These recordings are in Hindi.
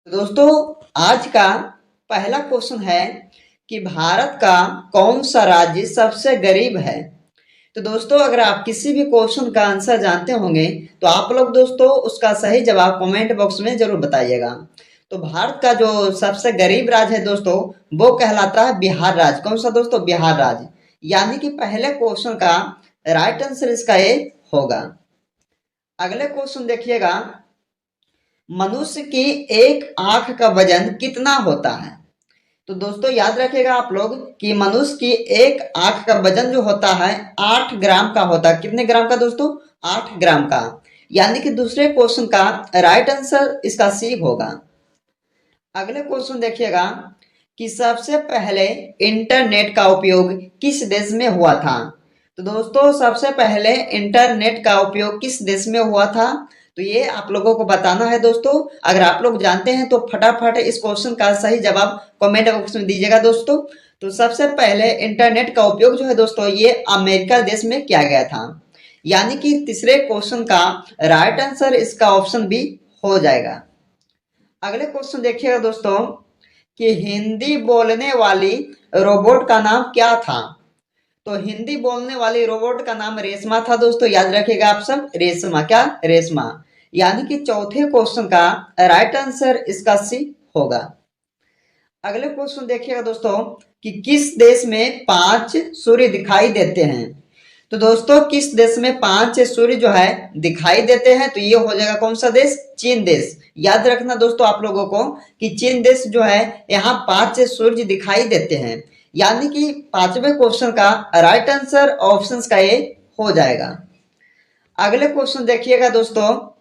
दोस्तों, आज का पहला क्वेश्चन है कि भारत का कौन सा राज्य सबसे गरीब है। तो दोस्तों, अगर आप किसी भी क्वेश्चन का आंसर जानते होंगे तो आप लोग दोस्तों उसका सही जवाब कमेंट बॉक्स में जरूर बताइएगा। तो भारत का जो सबसे गरीब राज्य है दोस्तों, वो कहलाता है बिहार राज्य। कौन सा दोस्तों? बिहार राज्य। यानी कि पहले क्वेश्चन का राइट आंसर इसका ये होगा। अगले क्वेश्चन देखिएगा, मनुष्य की एक आंख का वजन कितना होता है। तो दोस्तों याद रखिएगा आप लोग कि मनुष्य की एक आंख का वजन जो होता है 8 ग्राम का होता है। कितने ग्राम का दोस्तों? 8 ग्राम का। यानी कि दूसरे क्वेश्चन का राइट आंसर इसका सी होगा। अगले क्वेश्चन देखिएगा कि सबसे पहले इंटरनेट का उपयोग किस देश में हुआ था। तो दोस्तों सबसे पहले इंटरनेट का उपयोग किस देश में हुआ था, तो ये आप लोगों को बताना है दोस्तों। अगर आप लोग जानते हैं तो फटाफट इस क्वेश्चन का सही जवाब कमेंट बॉक्स में दीजिएगा दोस्तों। तो सबसे पहले इंटरनेट का उपयोग जो है दोस्तों ये अमेरिका देश में किया गया था। यानी कि तीसरे क्वेश्चन का राइट आंसर इसका ऑप्शन बी हो जाएगा। अगले क्वेश्चन देखिएगा दोस्तों कि हिंदी बोलने वाली रोबोट का नाम क्या था। तो हिंदी बोलने वाली रोबोट का नाम रेशमा था दोस्तों। याद रखिएगा आप सब, रेशमा। क्या? रेशमा। यानी कि चौथे क्वेश्चन का राइट आंसर इसका सी होगा। अगले क्वेश्चन देखिएगा दोस्तों कि किस देश में 5 सूर्य दिखाई देते हैं। तो दोस्तों किस देश में 5 सूर्य जो है दिखाई देते हैं, तो ये हो जाएगा कौन सा देश? चीन देश। याद रखना दोस्तों आप लोगों को कि चीन देश जो है यहाँ 5 सूर्य दिखाई देते हैं। यानी कि पांचवें क्वेश्चन का राइट आंसर ऑप्शंस का ये हो जाएगा। अगले क्वेश्चन देखिएगा दोस्तों,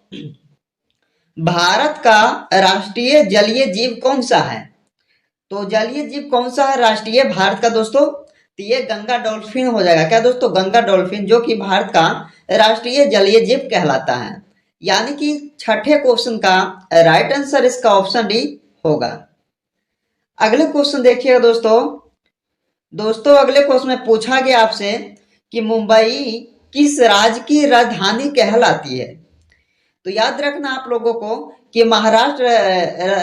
भारत का राष्ट्रीय जलीय जीव कौन सा है। तो जलीय जीव कौन सा है राष्ट्रीय भारत का दोस्तों? तो ये गंगा डॉल्फिन हो जाएगा। क्या दोस्तों? गंगा डॉल्फिन, जो कि भारत का राष्ट्रीय जलीय जीव कहलाता है। यानी कि छठे क्वेश्चन का राइट आंसर इसका ऑप्शन डी होगा। अगले क्वेश्चन देखिएगा दोस्तों। अगले क्वेश्चन में पूछा गया आपसे कि मुंबई किस राज्य की राजधानी कहलाती है। तो याद रखना आप लोगों को कि महाराष्ट्र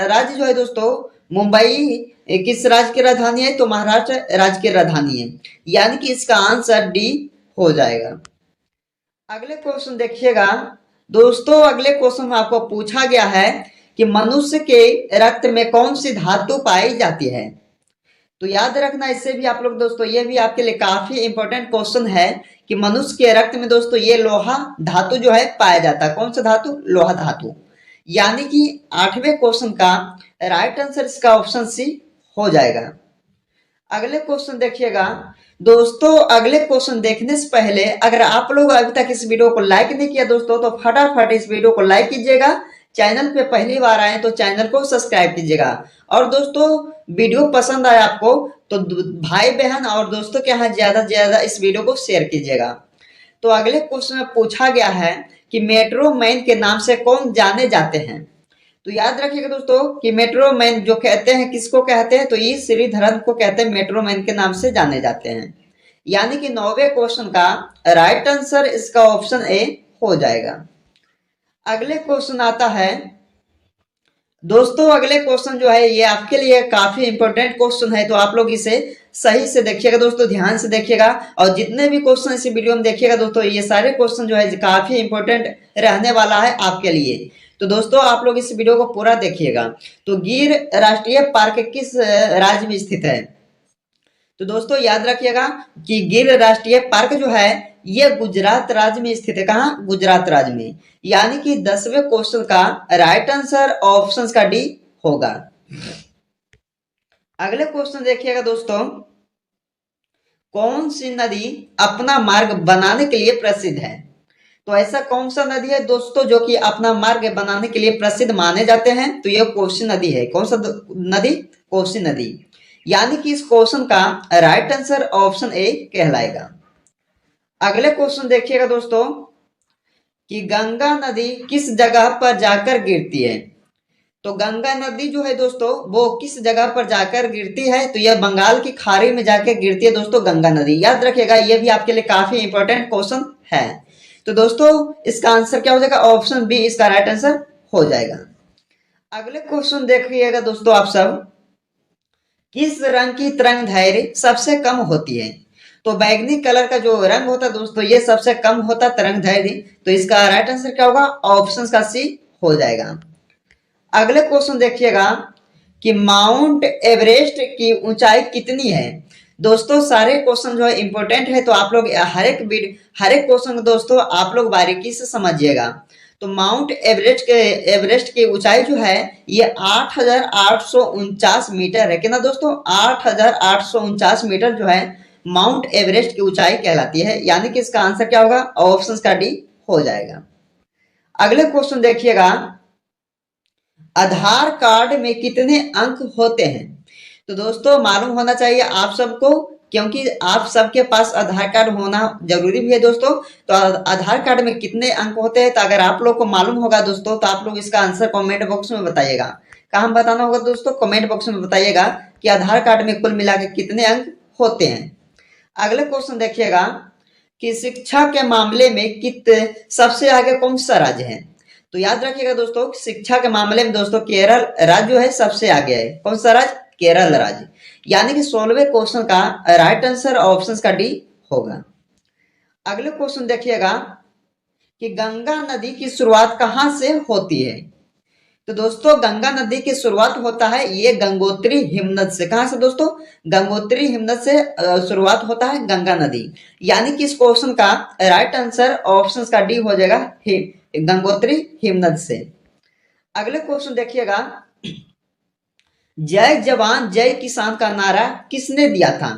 राज्य जो है दोस्तों, मुंबई किस राज्य की राजधानी है, तो महाराष्ट्र राज्य की राजधानी है। यानी कि इसका आंसर डी हो जाएगा। अगले क्वेश्चन देखिएगा दोस्तों। अगले क्वेश्चन में आपको पूछा गया है कि मनुष्य के रक्त में कौन सी धातु पाई जाती है। तो याद रखना इससे भी आप लोग दोस्तों, ये भी आपके लिए काफी इंपॉर्टेंट क्वेश्चन है कि मनुष्य के रक्त में दोस्तों ये लोहा धातु जो है पाया जाता है। कौन सा धातु? लोहा धातु। यानी कि 8वें क्वेश्चन का राइट आंसर इसका ऑप्शन सी हो जाएगा। अगले क्वेश्चन देखिएगा दोस्तों। अगले क्वेश्चन देखने से पहले अगर आप लोग अभी तक इस वीडियो को लाइक नहीं किया दोस्तों, तो फटाफट इस वीडियो को लाइक कीजिएगा। चैनल पे पहली बार आए तो चैनल को सब्सक्राइब कीजिएगा। और दोस्तों वीडियो पसंद आया आपको तो भाई बहन और दोस्तों के यहाँ ज्यादा से ज्यादा इस वीडियो को शेयर कीजिएगा। तो अगले क्वेश्चन में पूछा गया है कि मेट्रो मैन के नाम से कौन जाने जाते हैं। तो याद रखिएगा दोस्तों कि मेट्रो मैन जो कहते हैं किसको कहते हैं, तो ये श्रीधरन को कहते हैं, मेट्रो मैन के नाम से जाने जाते हैं। यानी कि 9वें क्वेश्चन का राइट आंसर इसका ऑप्शन ए हो जाएगा। अगले क्वेश्चन आता है दोस्तों। अगले क्वेश्चन जो है ये आपके लिए काफी इंपॉर्टेंट क्वेश्चन है, तो आप लोग इसे सही से देखिएगा दोस्तों, ध्यान से देखिएगा। और जितने भी क्वेश्चन इस वीडियो में देखिएगा दोस्तों, ये सारे क्वेश्चन जो है काफी इंपॉर्टेंट रहने वाला है आपके लिए। तो दोस्तों आप लोग इस वीडियो को पूरा देखिएगा। तो गिर राष्ट्रीय पार्क किस राज्य में स्थित है। तो दोस्तों याद रखिएगा कि गिर राष्ट्रीय पार्क जो है ये गुजरात राज्य में स्थित है। कहाँ? गुजरात राज्य में। यानी कि 10वें क्वेश्चन का राइट आंसर ऑप्शन का डी होगा। अगले क्वेश्चन देखिएगा दोस्तों, कौन सी नदी अपना मार्ग बनाने के लिए प्रसिद्ध है। तो ऐसा कौन सा नदी है दोस्तों जो कि अपना मार्ग बनाने के लिए प्रसिद्ध माने जाते हैं, तो यह कोसी नदी है। कौन सा नदी? कोसी नदी। यानी कि इस क्वेश्चन का राइट आंसर ऑप्शन ए कहलाएगा। अगले क्वेश्चन देखिएगा दोस्तों कि गंगा नदी किस जगह पर जाकर गिरती है। तो गंगा नदी जो है दोस्तों वो किस जगह पर जाकर गिरती है, तो यह बंगाल की खाड़ी में जाकर गिरती है दोस्तों गंगा नदी। याद रखिएगा यह भी आपके लिए काफी इंपॉर्टेंट क्वेश्चन है। तो दोस्तों इसका आंसर क्या हो जाएगा? ऑप्शन बी इसका राइट आंसर हो जाएगा। अगले क्वेश्चन देखिएगा दोस्तों आप सब, किस रंग की तरंग दैर्घ्य सबसे कम होती है? तो बैगनी कलर का जो रंग होता है दोस्तों, ये सबसे कम होता है तरंग दैर्घ्य। तो इसका राइट आंसर क्या होगा? ऑप्शन का सी हो जाएगा। अगले क्वेश्चन देखिएगा कि माउंट एवरेस्ट की ऊंचाई कितनी है? दोस्तों सारे क्वेश्चन जो है इंपॉर्टेंट है, तो आप लोग हर एक क्वेश्चन दोस्तों आप लोग बारीकी से समझिएगा। तो माउंट एवरेस्ट की ऊंचाई जो है ये 8,849 मीटर है। कितना दोस्तों? 8,849 मीटर जो है माउंट एवरेस्ट की ऊंचाई कहलाती है। यानी कि इसका आंसर क्या होगा? ऑप्शन का डी हो जाएगा। अगले क्वेश्चन देखिएगा, आधार कार्ड में कितने अंक होते हैं? तो दोस्तों मालूम होना चाहिए आप सबको, क्योंकि आप सबके पास आधार कार्ड होना जरूरी भी है दोस्तों। तो आधार कार्ड में कितने अंक होते हैं, तो अगर आप लोग को मालूम होगा दोस्तों, तो आप लोग इसका आंसर कमेंट बॉक्स में बताइएगा। कहाँ बताना होगा दोस्तों? कमेंट बॉक्स में बताइएगा कि आधार कार्ड में कुल मिला के कितने अंक होते हैं। अगले क्वेश्चन देखिएगा कि शिक्षा के मामले में सबसे आगे कौन सा राज्य है? तो याद रखिएगा दोस्तों, शिक्षा के मामले में दोस्तों केरल राज्य जो है सबसे आगे है। कौन सा राज्य? केरल राज्य। यानी कि 16वें क्वेश्चन का राइट आंसर ऑप्शन का डी होगा। अगले क्वेश्चन देखिएगा कि गंगा नदी की शुरुआत कहां से होती है? तो दोस्तों गंगा नदी की शुरुआत होता है ये गंगोत्री हिमनद से। कहां से दोस्तों? गंगोत्री हिमनद से शुरुआत होता है गंगा नदी। यानी कि इस क्वेश्चन का राइट आंसर ऑप्शन का डी हो जाएगा, गंगोत्री हिमनद से। अगले क्वेश्चन देखिएगा, जय जवान जय किसान का नारा किसने दिया था?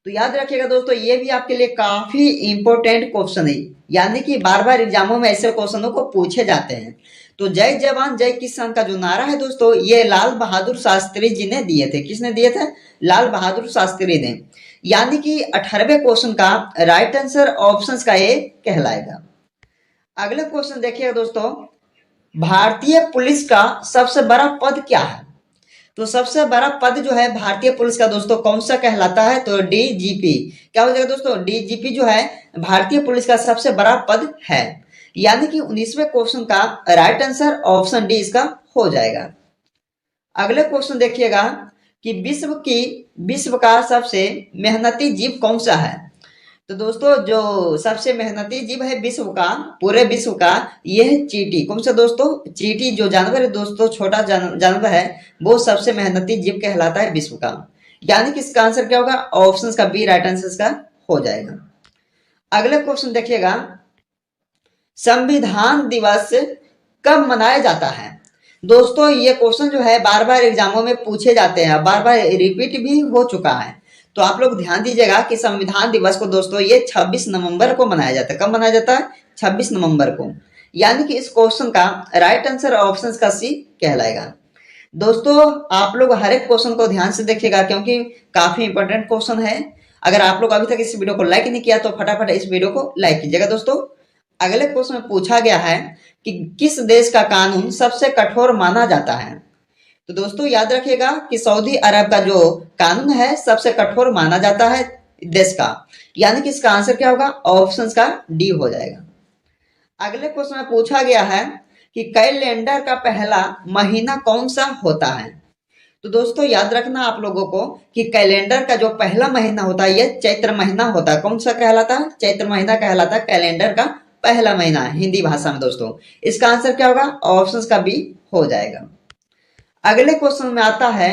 तो याद रखिएगा दोस्तों, ये भी आपके लिए काफी इंपॉर्टेंट क्वेश्चन है। यानी कि बार बार एग्जामों में ऐसे क्वेश्चनों को पूछे जाते हैं। तो जय जवान जय किसान का जो नारा है दोस्तों, ये लाल बहादुर शास्त्री जी ने दिए थे। किसने दिए थे? लाल बहादुर शास्त्री ने। यानी कि 18वें क्वेश्चन का राइट आंसर ऑप्शन का ए कहलाएगा। अगले क्वेश्चन देखिएगा दोस्तों, भारतीय पुलिस का सबसे बड़ा पद क्या है? तो सबसे बड़ा पद जो है भारतीय पुलिस का दोस्तों कौन सा कहलाता है? तो डीजीपी। क्या हो जाएगा दोस्तों? डीजीपी जो है भारतीय पुलिस का सबसे बड़ा पद है। यानी कि 19वें क्वेश्चन का राइट आंसर ऑप्शन डी इसका हो जाएगा। अगले क्वेश्चन देखिएगा कि विश्व का सबसे मेहनती जीव कौन सा है? तो दोस्तों जो सबसे मेहनती जीव है विश्व का, पूरे विश्व का, ये है चींटी। कौन सा दोस्तों? चींटी जो जानवर है दोस्तों, छोटा जानवर है, वो सबसे मेहनती जीव कहलाता है विश्व का। यानी कि इसका आंसर क्या होगा? ऑप्शन का बी राइट आंसर इसका हो जाएगा। अगले क्वेश्चन देखिएगा, संविधान दिवस कब मनाया जाता है? दोस्तों ये क्वेश्चन जो है बार बार एग्जामों में पूछे जाते हैं, बार बार रिपीट भी हो चुका है। तो आप लोग ध्यान दीजिएगा कि संविधान दिवस को दोस्तों ये 26 नवंबर को मनाया जाता है। कब मनाया जाता है? 26 नवंबर को। यानी कि इस क्वेश्चन का राइट आंसर ऑप्शन का सी कहलाएगा। दोस्तों आप लोग हर एक क्वेश्चन को ध्यान से देखिएगा, क्योंकि काफी इंपॉर्टेंट क्वेश्चन है। अगर आप लोग अभी तक इस वीडियो को लाइक नहीं किया तो फटाफट इस वीडियो को लाइक कीजिएगा दोस्तों। अगले क्वेश्चन में पूछा गया है कि किस देश का कानून सबसे कठोर माना जाता है? तो दोस्तों याद रखिएगा कि सऊदी अरब का जो कानून है सबसे कठोर माना जाता है देश का। यानी कि इसका आंसर क्या होगा? ऑप्शन का डी हो जाएगा। अगले क्वेश्चन में पूछा गया है कि कैलेंडर का पहला महीना कौन सा होता है? तो दोस्तों याद रखना आप लोगों को कि कैलेंडर का जो पहला महीना होता है ये चैत्र महीना होता है। कौन सा कहलाता है? चैत्र महीना कहलाता है कैलेंडर का पहला महीना हिंदी भाषा में दोस्तों। इसका आंसर क्या होगा? ऑप्शन का बी हो जाएगा। अगले क्वेश्चन में आता है,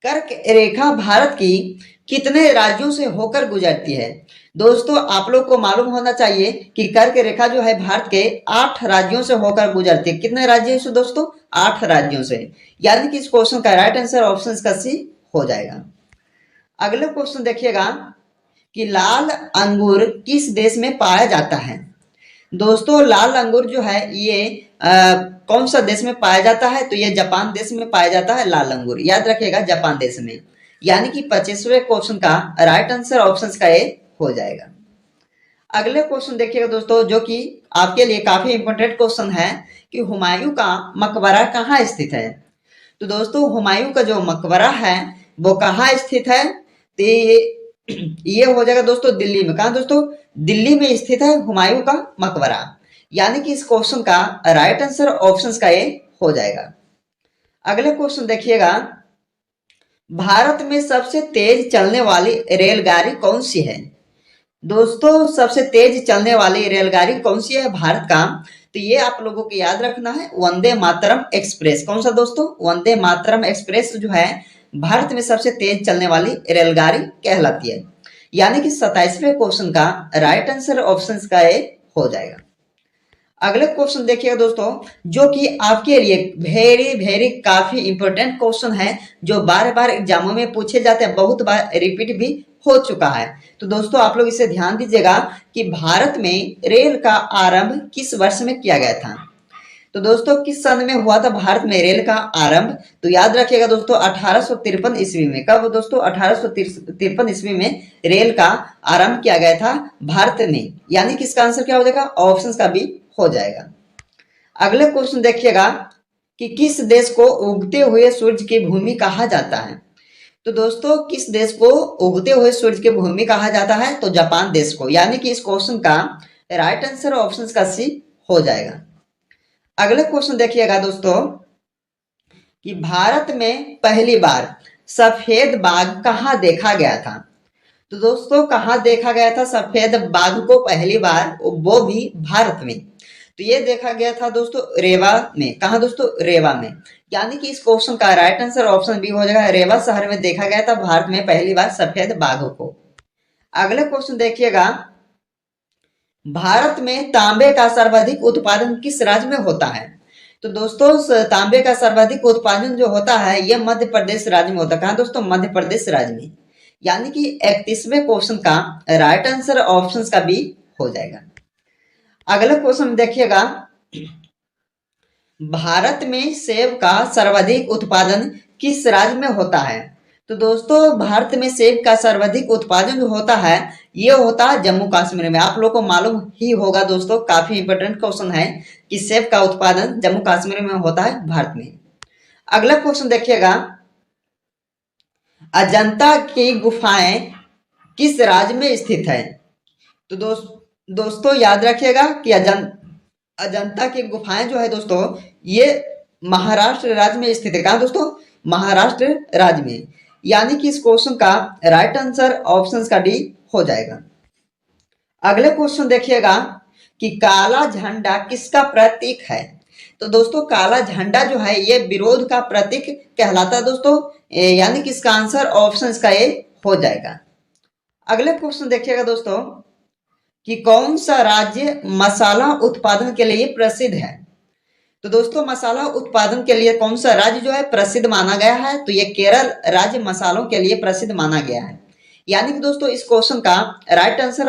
कर्क रेखा भारत की कितने राज्यों से होकर गुजरती है? दोस्तों आप लोग को मालूम होना चाहिए कि कर्क रेखा जो है भारत के 8 राज्यों से होकर गुजरती है। कितने राज्यों से दोस्तों? 8 राज्यों से। यानी कि इस क्वेश्चन का राइट आंसर ऑप्शन का सी हो जाएगा। अगले क्वेश्चन देखिएगा कि लाल अंगूर किस देश में पाया जाता है? दोस्तों लाल अंगूर जो है ये कौन सा देश में पाया जाता है? तो ये जापान देश में पाया जाता है लाल अंगूर। याद रखिएगा जापान देश में। यानी कि 25वें क्वेश्चन का राइट आंसर ऑप्शन का ए हो जाएगा। अगले क्वेश्चन देखिएगा दोस्तों, जो कि आपके लिए काफी इंपॉर्टेंट क्वेश्चन है कि हुमायूं का मकबरा कहाँ स्थित है? तो दोस्तों हुमायूं का जो मकबरा है वो कहाँ स्थित है? तो ये हो जाएगा दोस्तों दिल्ली में। कहाँ दोस्तों? दिल्ली में स्थित है हुमायूं का मकबरा। यानी कि इस क्वेश्चन का राइट आंसर ऑप्शन का ए हो जाएगा। अगले क्वेश्चन देखिएगा, भारत में सबसे तेज चलने वाली रेलगाड़ी कौन सी है? दोस्तों सबसे तेज चलने वाली रेलगाड़ी कौन सी है भारत का? तो ये आप लोगों को याद रखना है, वंदे मातरम एक्सप्रेस। कौन सा दोस्तों? वंदे मातरम एक्सप्रेस जो है भारत में सबसे तेज चलने वाली रेलगाड़ी कहलाती है। यानी कि 27वें क्वेश्चन का राइट आंसर ऑप्शन का ए हो जाएगा। अगले क्वेश्चन देखिएगा दोस्तों, जो कि आपके लिए वेरी वेरी काफी इंपॉर्टेंट क्वेश्चन है, जो बार बार एग्जामों में पूछे जाते हैं, बहुत बार रिपीट भी हो चुका है। तो दोस्तों आप लोग इसे ध्यान दीजिएगा कि भारत में रेल का आरंभ किस वर्ष में किया गया था? तो दोस्तों किस सन में हुआ था भारत में रेल का आरंभ? तो याद रखिएगा दोस्तों 1853 ईस्वी में। कब दोस्तों? 1853 ईस्वी में रेल का आरंभ किया गया था भारत में। यानी कि इसका आंसर क्या हो जाएगा? ऑप्शन का बी हो जाएगा। अगले क्वेश्चन देखिएगा कि किस देश को उगते हुए सूर्य की भूमि कहा जाता है? तो दोस्तों किस देश को उगते हुए सूर्य की भूमि कहा जाता है? तो जापान देश को। यानी कि इस क्वेश्चन का राइट आंसर ऑप्शन का सी हो जाएगा। अगले क्वेश्चन देखिएगा दोस्तों कि भारत में पहली बार सफेद बाघ कहाँ देखा गया था? तो दोस्तों कहाँ देखा गया था सफेद बाघ को पहली बार? वो भी भारत में। तो ये देखा गया था दोस्तों रेवा में। कहा दोस्तों? रेवा में। यानी कि इस क्वेश्चन का राइट आंसर ऑप्शन बी हो जाएगा, रेवा शहर में देखा गया था भारत में पहली बार सफेद बाघों को। अगले क्वेश्चन देखिएगा, भारत में तांबे का सर्वाधिक उत्पादन किस राज्य में होता है? तो दोस्तों तांबे का सर्वाधिक उत्पादन जो होता है ये मध्य प्रदेश राज्य में होता है। कहा दोस्तों? मध्य प्रदेश राज्य में। यानी कि 31वें क्वेश्चन का राइट आंसर ऑप्शन का बी हो जाएगा। अगला क्वेश्चन देखिएगा, भारत में सेब का सर्वाधिक उत्पादन किस राज्य में होता है? तो दोस्तों भारत में सेब का सर्वाधिक उत्पादन जो होता है ये होता है जम्मू कश्मीर में। आप लोगों को मालूम ही होगा दोस्तों, काफी इंपोर्टेंट क्वेश्चन है कि सेब का उत्पादन जम्मू कश्मीर में होता है भारत में। अगला क्वेश्चन देखिएगा, अजंता की गुफाएं किस राज्य में स्थित है? तो दोस्तों याद रखिएगा कि अजंता की गुफाएं जो है दोस्तों ये महाराष्ट्र राज्य में स्थित है। कहा दोस्तों? महाराष्ट्र राज्य में। यानी कि इस क्वेश्चन का राइट आंसर ऑप्शन का डी हो जाएगा। अगले क्वेश्चन देखिएगा कि काला झंडा किसका प्रतीक है? तो दोस्तों काला झंडा जो है ये विरोध का प्रतीक कहलाता है दोस्तों। यानी कि इसका आंसर ऑप्शन का ए हो जाएगा। अगले क्वेश्चन देखिएगा दोस्तों कि कौन सा राज्य मसाला उत्पादन के लिए प्रसिद्ध है? तो दोस्तों मसाला उत्पादन के लिए कौन सा राज्य जो है प्रसिद्ध माना गया है? तो ये केरल राज्य मसालों के लिए प्रसिद्ध माना गया है। यानी कि दोस्तों इस क्वेश्चन का राइट आंसर